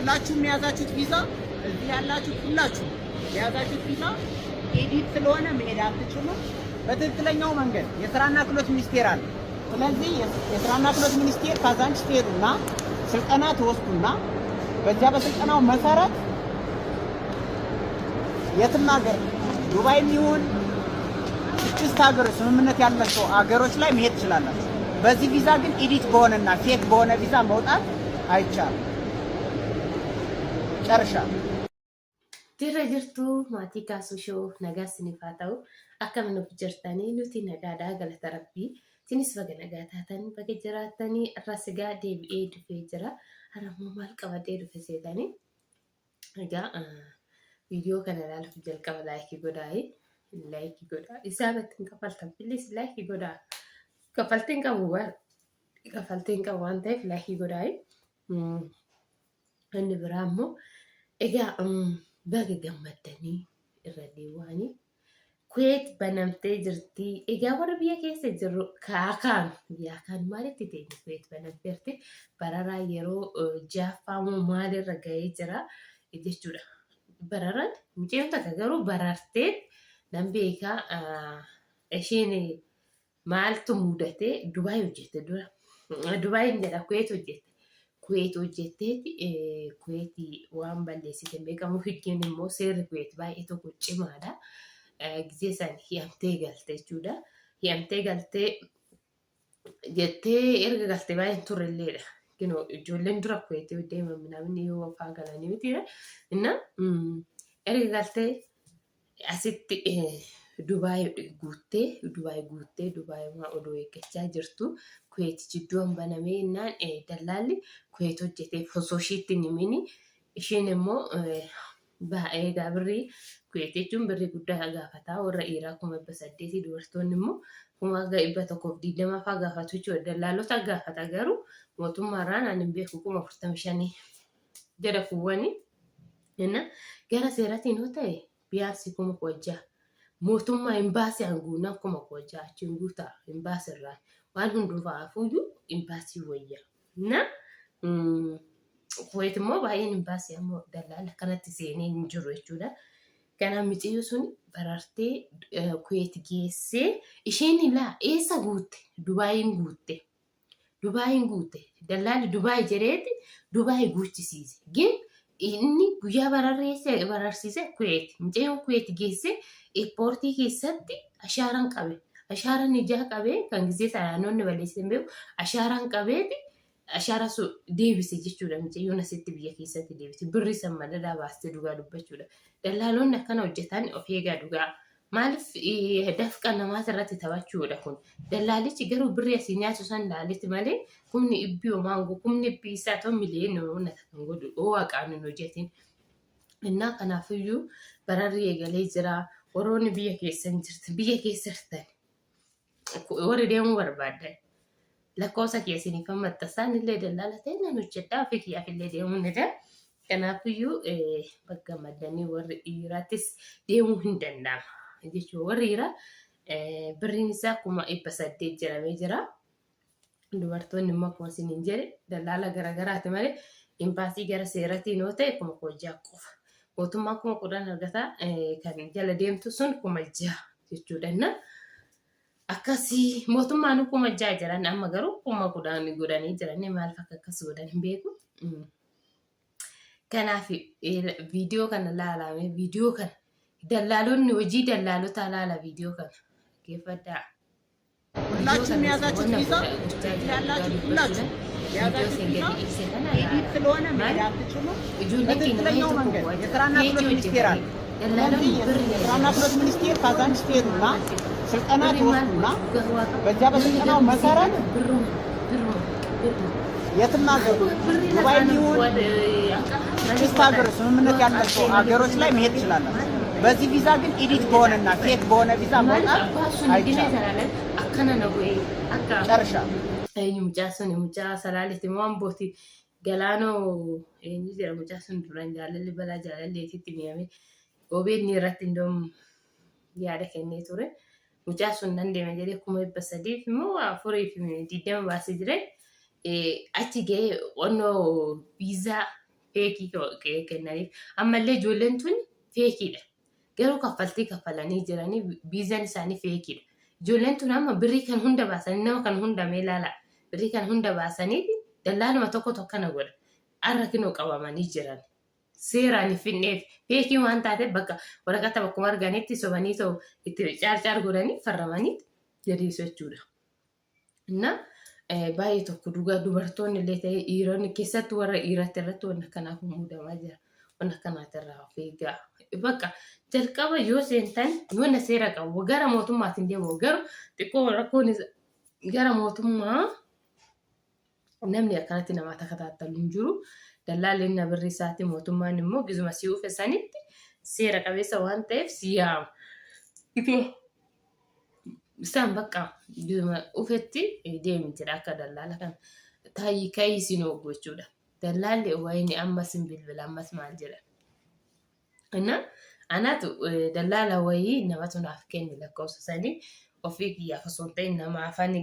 ሁላችሁም የያዛችሁት ቪዛ እዚህ ያላችሁ ሁላችሁ የያዛችሁት ቪዛ ኤዲት ስለሆነ መሄድ አትችሉም። በትክክለኛው መንገድ የስራና ክህሎት ሚኒስቴር አለ። ስለዚህ የስራና ክህሎት ሚኒስቴር ካዛንቺስ ትሄዱና ስልጠና ትወስዱና በዚያ በስልጠናው መሰረት የትም ሀገር ዱባይም ይሁን 6 ሀገሮች ስምምነት ያላቸው ሀገሮች ላይ መሄድ ትችላላችሁ። በዚህ ቪዛ ግን ኤዲት በሆነና ፌክ በሆነ ቪዛ መውጣት አይቻልም። ጨርሻ Dirra jirtuu maatii kaasuu shoo nagaa isiniif haa ta'u akka nuuf jirtanii nuti nagaadhaa galata rabbii isinis baga nagaa taatan baga jiraatanii irra sigaa deebi'ee dhufee jira. Harammoo maal qabatee dhufe seetanii egaa viidiyoo kana ilaaluuf jalqaba laayikii godhaa isaa irratti hin kaffaltan bilis laayikii godhaa kaffaltiin qabu waan ta'eef laayikii godhaa. Inni biraa immoo egaa baga gammaddanii irra deewaanii Kuweet banamtee jirti. Egaa warra biyya keessa jirru biyya kaan maalitti ta'e Kuweet banamteerti bararaa yeroo jaaffaamoo maalirra ga'ee jira jechuudha. Bararaan mucayyoo takka garuu barartee nan beekaa isheen maaltu mudatee Dubaay hojjette dura. Dubaay hin jedha Kuweet hojjette. Kuweet hojjetteeti Kuweeti waan balleessite beekamu higgeen immoo seerri Kuweet baay'ee tokko cimaadha. Gisee san hiyamtee galte jechuudha. Hiyamtee galtee jettee erga galtee baay'een turrelleedha. Ijoolleen dura Kuweetii deeman namni yoo afaan galanii mitiidha. Inna erga galtee asitti Dubaay guuttee Dubaay odoo eeggachaa jirtu Kuweet jidduun banamee innaan dallaalli Kuweet hojjetee osoo ishiitti hin himini isheen immoo egaa birrii Kuweet jechuun birrii guddaa gaafataa warra dhiiraa 800 dubartoonni immoo 120 fa'aa gaafatu jechuudha. Dallaalota gaafata garuu mootummaarraan ani hin beeku 45 jedha kuwwanii inna gara seeratiin yoo ta'e biyaansi 1600 mootummaa imbaasii hanguunaa 1600 achiin guutaa imbaasirraa waan hundumaa fuuyyuu imbaasii wayyaa na Kuweet immoo baay'een imbaasii ammoo dallaala kanatti seenee hin jiru jechuudha. Kana mucayyoo sun barartee Kuweet geessee isheen ilaa eessa guutte Dubaayin guutte dallaalli Dubaay jedheeti Dubaay guuchisiise gin inni guyyaa bararsiise Kuweet mucayyoon Kuweet geessee eerpoortii keessatti ashaaraan ijaa qabee kan gisee saayinoonni balleessite beeku ashaaraan qabeeti ashaara su deebise jechuudha. Mucayyoon asitti biyya keessatti deebise birri san madadaa baastee dhugaa dubbachuudha. Dallaalonni akkana hojjetan of eegaa dhugaa maaliif dafqa namaata irratti taphachuudha kun dallaalichi garuu birri asii nyaatu san laalitti malee kumni ibbii homaangu kumni ibbii isaa ta'u miliyoona uumata kan godhu waaqaan hin hojjetin. Innaa kanaafiyyuu bararri eegalee jira. Warroonni biyya keessatti warri deemuu barbaadan lakkoofsa keessanii kan maxxansaan illee dallaala ta'e nan hojjedhaa ofii kiyyaaf illee deemuu ni danda'a. Kanaafiyyuu baga gammaddanii warri dhiiraattis deemuu hin danda'ama jechuudha. Warri dhiiraa birriin isaa 800 jedhamee jira. Dubartoonni immoo akkuma isin hin jedhe dallaala garaagaraati malee imbaasii gara seeratiin yoo ta'e 1600 qofa. Mootummaan 10,000 argataa kan jala deemtu sun 6,000 jechuudha. Akkasii mootummaan 6,000 jiran amma garuu 10,000 godhanii jiran maal fakka akkas godhan hin beeku. Kanaaf viidiyoo kana laalame viidiyoo kana dallaalonni hojii dallaalotaa laala viidiyoo kana geeffadhaa. ሁላችሁም የያዛችሁት ቪዛ ያላችሁ ሁላችሁ የያዛችሁት ቪዛ ኤዲት ስለሆነ መሄድ አትችሉም። በትክክለኛው መንገድ የስራና ክህሎት ሚኒስቴር አለ። ስለዚህ የስራና ክህሎት ሚኒስቴር ካዛንቺስ ትሄዱና ስልጠና ትወስዱና በዚያ በስልጠናው መሰረት የትም ሀገር ዱባይም ይሁን 6 ሀገሮች ስምምነት ያላቸው ሀገሮች ላይ መሄድ ትችላላችሁ። በዚህ ቪዛ ግን ኤዲት በሆነና ፌክ በሆነ ቪዛ መውጣት አይቻልም። ጨርሻ mucaasun mucaa salaaletti waan booti galaanoo eenyu jira mucaasun duraan jaalalli balaa jaalalleetitti mi'ame OBN irratti indoom yaada kennee ture mucaasun nan deema jedhee 300 immoo 420 baasee jire achi ga'ee onnoo viizaa feekii kennaniif. Ammallee ijoolleen tun feekiidha. Garuu kaffaltii kaffalanii jiranii viizaan isaanii feekiidha. Ijoolleen tun amma birrii kan hunda baasanii nama kan hunda mee ilaala. Birrii kan hunda baasanii dallaaluma tokko tokkana godha. Har'a kinoo qabamanii jiran. Seeraan hin finneef feekii waan taateef bakka waraqata bakkuma arganitti sobanii itti caarcaar godhanii farramanii gadiisu jechuudha. Inna baay'ee tokko dhugaa dubartoonni illee ta'ee dhiironni keessattuu warra dhiiratti irratti waan akkanaaf muudamaa jira. Waan akkanaati irraa of eegaa. Bakka jalqaba yoo seentan yoo seera qabu gara mootummaatiin deemu garuu xiqqoo rakkoon gara mootummaa namni akkanatti namaa takataattalu hin jiru. Dallaalleen na birrii isaati mootummaan immoo gizuma si ufe sanitti seera qabeessa waan ta'eef si yaama. Isaan bakka gizuma ufetti deemtidha akka dallaala kana. Taayii ka'ii siin ogu jechuudha. Dallaalli wayini ammas hin bilbila ammas maal jedha. Inna anaatu dallaala wayii namatu naaf kenni lakkoofsa sanii ofii kiyyaaf osoo hin ta'in nama afaan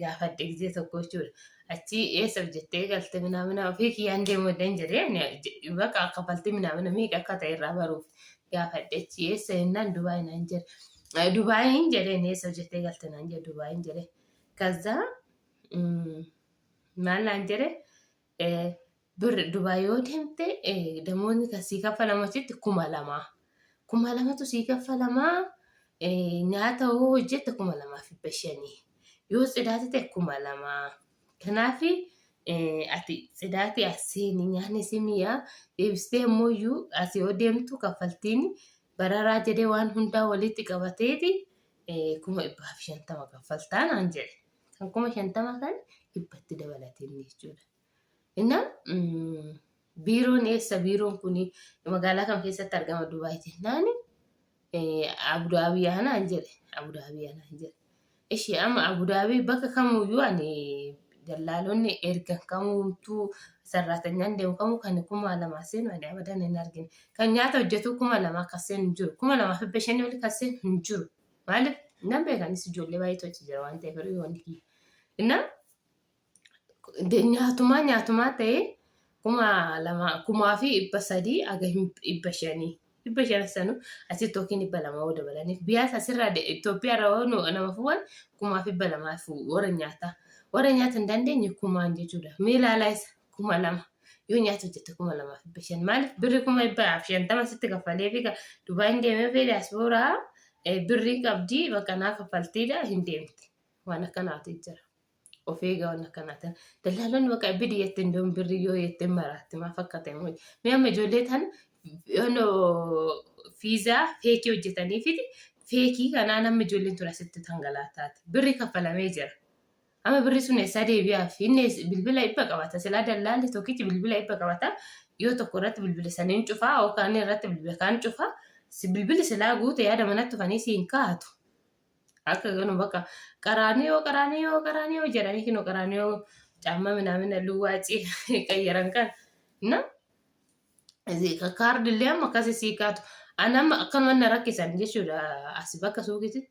gaafadhe gizee tokko jechuudha. Achi eessa hojjettee galte minamina ofii kiyyaan deemuu dan jedhee bakka akka falti minamina miidha akka ta'e irraa baruuf gaafadhe achi eessa jennaan Dubaay naan jedhe. Dubaayin jedheen eessa hojjettee galte naan jedhe Dubaayin jedhee. Kaza maal naan jedhe Dubaay yoo deemte damoonni kan sii kaffalamu achitti 2,000. 2,000tu sii kaffalamaa nyaata hoo hojjette 2,500. Yoo tsidaate ta'e 2,000. Kanaafi ati tsidaati asiin nyaanni simiyaa deebistee immoo asii yoo deemtu kaffaltiin bararaa jedhee waan hundaa walitti qabateeti 150 kaffaltaa naan jedhe. Kan 150 kan dhibbatti dabalateen jechuudha. Inna biiroon eessa biiroon kuni magaalaa kam keessatti argama Dubaay jennaani Abu Dhabii naan jedhe. Abu Dhabii naan jedhe. Ishee amma Abu Dhabii bakka kamuyyuu ani dallaalonni erga kamuutu sarratanyaan deemu kamuu kan 2,000 seenu ani abadan hin argine. Kan nyaata hojjetu 2,000 kasseen hin jiru. 2,500 oli kasseen hin jiru. Maaliif nan beekanis ijoollee baay'eetu achi jira waan ta'eef yeroo wanti kiyya. Inna nyaatumaa ta'ee 2,300 aga 500. 500 sanu asitti yookiin 200 yoo dabalaniif biyyaas asirraa Itoophiyaa irraa nama fuwan 2,200 warra nyaataa. Warra nyaata hin dandeenye 1,000 jechuudha. Mee ilaalaa isa 2,000 yoo nyaata hojjette 2,500 maaliif birri 150 sitti kaffalee fi Dubaayin deemee fi diyaaspooraa birrii qabdii bakka naa kaffaltiidha hin deemti. Waan akkanaatu jira. Of eegaa waan akkanaati. Dallaalonni bakka bidii jettiin doon birrii yoo jettiin maraatti maaf akka ta'e moo. Mee amma ijoollee tan fiizaa feekii hojjetanii fi feekii kanaa namni ijoolleen tura sitti dhangalaataati. Birrii kaffalamee jira. Amma birri sun eessaa deebi'aaf inni bilbila dhibba qabata. Silaa dallaalli tokkichi bilbila dhibba qabata. Yoo tokko irratti bilbila saniin cufaa yookaan irratti bilbila kaan cufaa bilbili silaa guute yaada manatti dhufanii siin kaa'atu. Akka ganu bakka qaraaniyoo jedhanii kinoo qaraaniyoo caammaa minamina luwaacii qayyaran kan. Kaardillee amma akkasii sii kaatu. Anamma akkanuma na rakkisan jechuudha as bakka suuqitti.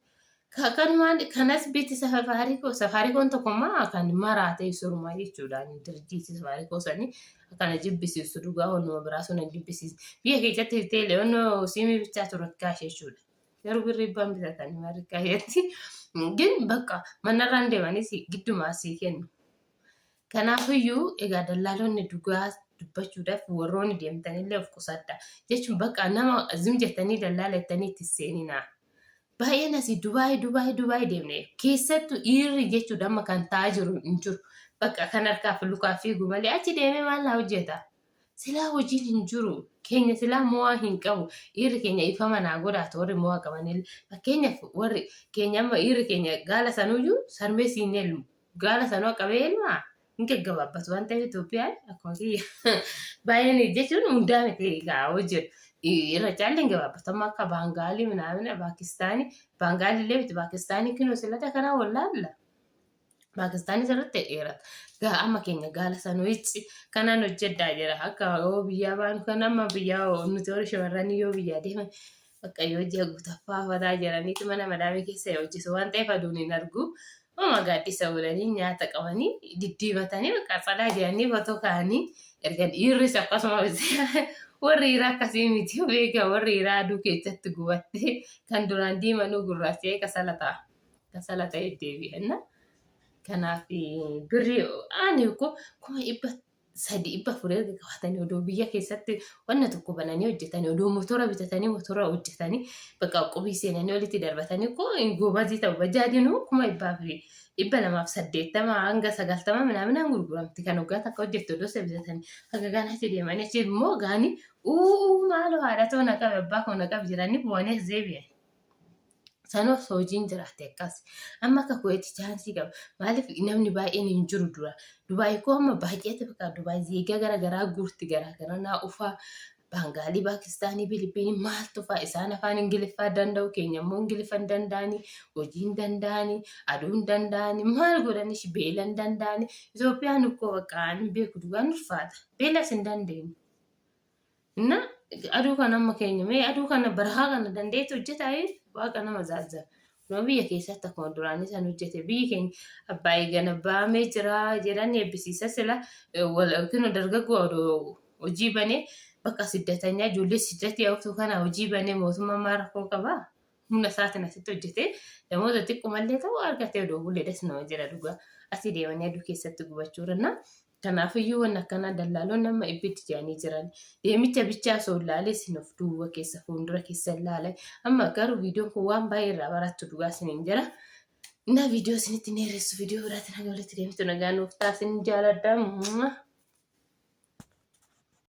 Kanas biti safaariikoon tokkummaa kan maraatee surumaa jechuudha. Dirjiiti safaariikoo sanii akkana jibbisiisu dhugaa onnuma biraa sun jibbisiisu. Biyya keessatti teelee onnoo siimii bichaa ture kaashee jechuudha. Garuu birrii ibbaan bitatanii marga jetti. Gin bakka manarraan deemanis giddumaa sii kennu. Kanaafiyyuu egaa dallaalonni dhugaa dubbachuudhaaf warroonni deemtanillee of qusadha. Jechuun bakka nama zim jettanii dallaala jettanii itti seeninaa. Baay'een asii Dubaay deemne keessattuu dhiirri jechuudha amma kan ta'aa jiru hin jiru. Bakka kan harkaaf lukaa fiigu malee achi deemee maal hojjeta? Silaa hojiin hin jiru. Keenya silaa mo'aa hin qabu. Dhiirri keenya ifa manaa godhaatu warri mo'aa qabanillee. Fakkeenyaaf warri keenya amma dhiirri keenya gaala sanuyyuu sarmee siin elmu. Gaala sanuu qabee elmaa hin gaggabaabbatu waan ta'eef Itoophiyaan akkuma kiyya. Baay'een jechuun hundaa miti egaa hojjetu. Irra caalleen gabaabatama akka Baangaalii minamina Paakistaanii. Baangaalii illee miti Paakistaanii kinoo silata kanaa wallaalla. Paakistaanii sirriitti dheerata. Amma keenya gaala sanuuyichi kanaan hojjedhaa jira. Akka yoo biyyaa baanu kan amma biyyaa nuti warri shamarranii yoo biyyaa deeman bakka yoo ji'a guutaffaa fataa jiraniiti mana madaamii keessa hojjetu waan ta'eef aduun hin argu. Oma gaaddisa oolanii nyaata qabanii diddiibatanii bakka salaa jedhanii fotoo kaa'anii erga dhiirris akkasumas warri dhiiraa akkasii miti beekaa warri dhiiraa aduu keessatti gubattee kan duraan diimanuu gurraacha'ee kasala ta'e deebi'anna. Kanaaf birrii ani kuma 300 erga qabatanii odoo biyya keessatti wanna tokko bananii hojjetanii odoo motora bitatanii motora hojjetanii bakka qubii seenanii walitti darbatanii goobazii ta'u bajaajinuu kuma 280 hanga 90 minaaminaan gurguramti kan waggaa takka hojjettu odoo bitatanii haga gaanaatti deemanii achi immoo gaanii maaloo haadha ta'uu naqabe abbaa koo naqabe jiranii bu'anii as deebi'an. Sanuuf hojiin jiraate akkas amma akka Kuweet chaansii qaba maaliif namni baay'een hin jiru dura Dubaay koo amma baay'eetti bakka Dubaay zeegaa garaagaraa guurti garaagaraa naa ufaa Baangaalii Paakistaanii Filipiinii maaltu fa'aa isaan afaan Ingiliffaa danda'u keenya immoo Ingiliffa hin danda'anii hojii hin danda'anii aduu hin danda'anii maal godhanii beela hin danda'anii Itoophiyaan ukkoo bakka hin beeku dhugaan ulfaata beelas hin dandeenyu. Inna aduu kana amma keenya mee aduu kana barahaa kana dandeetti hojjetaa waaqa nama zaazza. Nama biyya keessatti akkuma duraanii san hojjete biyyi keenya abbaa eegana baamee jira jedhanii eebbisiisa sila yookiin dargaggoo hojii banee bakka siddatanyaa ijoollee siddatti yaa'uuf kana hojii banee mootummaa maarakkoo qabaa. Humna isaatiin asitti hojjete namoota xiqqoomallee ta'uu argatee odoo buleedhas nama jira dhugaa asii deemanii aduu keessatti gubachuu irra. Kanaafiyyuu waan akkanaa dallaalonni nama ibbitti jedhanii jiran deemicha bichaa osoo ilaalee isin of duuba keessa fuuldura keessa ilaalaa amma garuu viidiyoon kun waan baay'ee irraa barattu dhugaa isiniin jira. Na viidiyoo isinitti neeressu viidiyoo biraatiin haga walitti deemtu nagaa nuuf taasisan jaaladha.